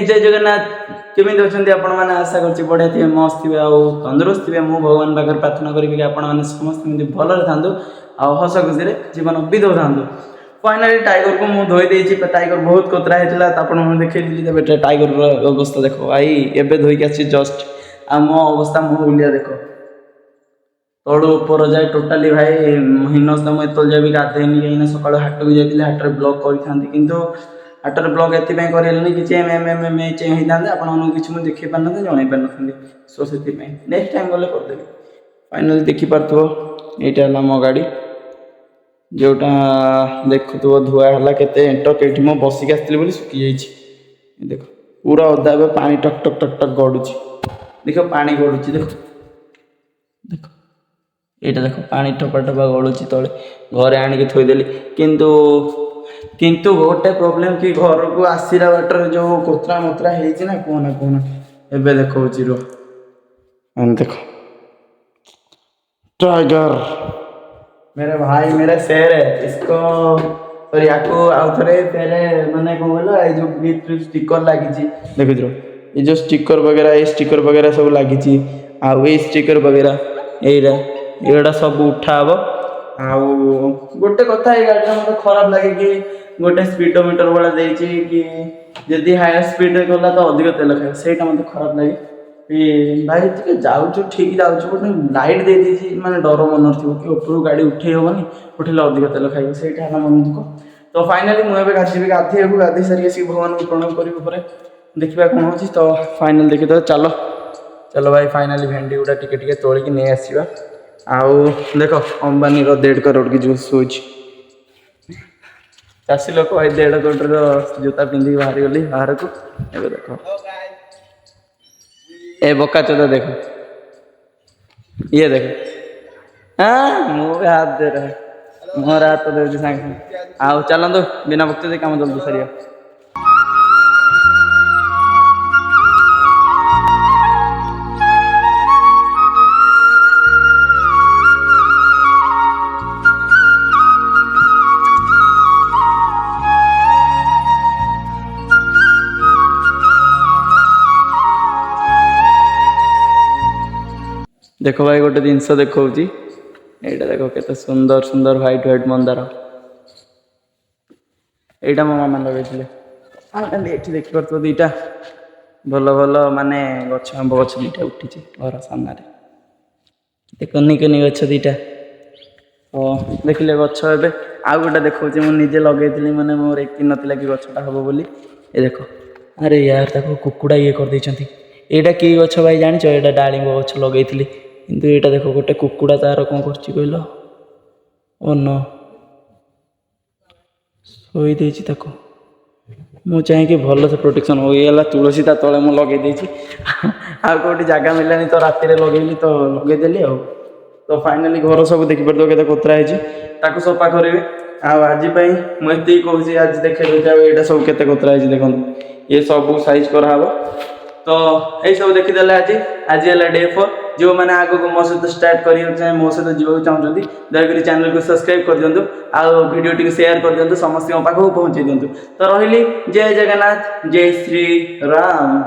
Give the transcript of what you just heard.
जय जगन्नाथ केमी अच्छा आपण मैंने आशा कर बढ़िया थे मस्त थे आउ तंदुरुस्त थे मु भगवान पाखे प्रार्थना करी कि आपण मैंने समस्त भलରେ था हस खुशी जीवन बीतौ था फाइनाली टाइगर को मुझे धोई देती टाइगर बहुत कोतरा होता आप देखी टाइगर अवस्था देख भाई एवं धोईक आसी जस्ट आ मो अवस्था मो बुलिया देख तलू ऊपर जाए टोटाली भाई हिनस्ता मुझे एतल जाए भी गाधेनी कहीं सका हाट को जाती हाट में ब्लॉग करी हाटर ब्लॉग एपाई करें कि चें होता आपको किसी मुझे देखी पार ना जन पार नी सो से नेक्स्ट टाइम गले करदेवी फाइनाली देखिपो यहाँ मो गाड़ी जोटा देखु धुआ के एंटर कहीं मो बसिक आसती सुखी जाइए देख पूरा ओदा पानी टक टक टक टक गड़ुची देख पानी गड़ुची देख देख यहाँ देख पानी ठपा ठपा गड़ुची तले घरे आणिक थोदेली किंतु गोटे प्रोब्लेम कि घर को आसला बाटर जो कोतरा मोतरा होना कहना एवं देखा देख टाइगर मेरे भाई मेरा शेर है इसको और या आउ थे तेरे मैंने कौन कहल जो स्टिकर लगी देखो ये जो स्टिकर वगैरह सब लगी आउ स्टिकर वगैरह ये सब उठा हम आउ गोटे कथा ये गाड़ी मतलब खराब लगे कि गोटे स्पीडोमीटर वाला देती कि जदि हायर स्पीड गला तो अधिक तेल खाए से मतलब खराब लगे भाई टे जाऊँ ठीक जाऊँ गोटे लाइट दे दी मैंने डर मन थी कि ऊपर गाड़ी उठे हेनी उठेले अधिक तेल खाइबे से मन दुख तो फाइनाली मुझे गाधी गाधे सारी आसिक भगवान को प्रणाम करी देखा कौन हो तो फाइनाल देखी तो चलो चलो भाई फाइनाली भेंडी गुड़ा टिके तोलिक नहीं आसवा आउ देख अंबानी 1.5 करोड़ की जो सोच चाषी लोक भाई 1.5 करोड़ जूता पिंधिक बाहरी गली बाहर को ए देख ए बका चोदा देख ये देख हाँ मुँह हाथ दे रहा मोर हाथ तो दे सागे आउ चलते बिना वक्त काम जल्दी सर देख भाई गोटे जिनस देखा यहाँ देख के सुंदर सुंदर व्हाइट व्हाइट मंदार यहाँ मो मामा लगे देखिपो दीटा भल भल माने गछ आंब गछ दीटा उठी घर सामने कनी कनी गछ दीटा तो देखिले गछ ए आउ गोटे देखा मुझे निजे लगे मैंने मोर एक नाला कि गछटा हम बोली ये देख अरे यार कुकुड़ा ये कर यहाँ कि गछ भाई जान यहाँ डालिंब गछ लगे किंतु यहाँ देख गोटे कुकुड़ा तार कौन कर ओ न शोई मु चाहे कि भल से प्रोटेक्शन हो गला तुलसी ता तले मुझे लगे आउटे जगह मिलानी तो राति लगे तो लगेदेली तो फाइनाली घर सब देखिपार के कोतरा है सफा करेंगे आज मुझे कहूँ आज देखे यहाँ सब के कोतरा है देखो ये सब साइज कराब तो यही सब देखीदे आज है डे 4 जो मैंने आग को मो सहित स्टार्ट कर मो सहित जीवाक चाहते दयाकोरी चैनल को सब्सक्राइब कर दिंतु आउ वीडियो टी शेयर कर दिंतु समस्त पाखक पहुँचे दिंतु तो रही जय जगन्नाथ जय श्री राम।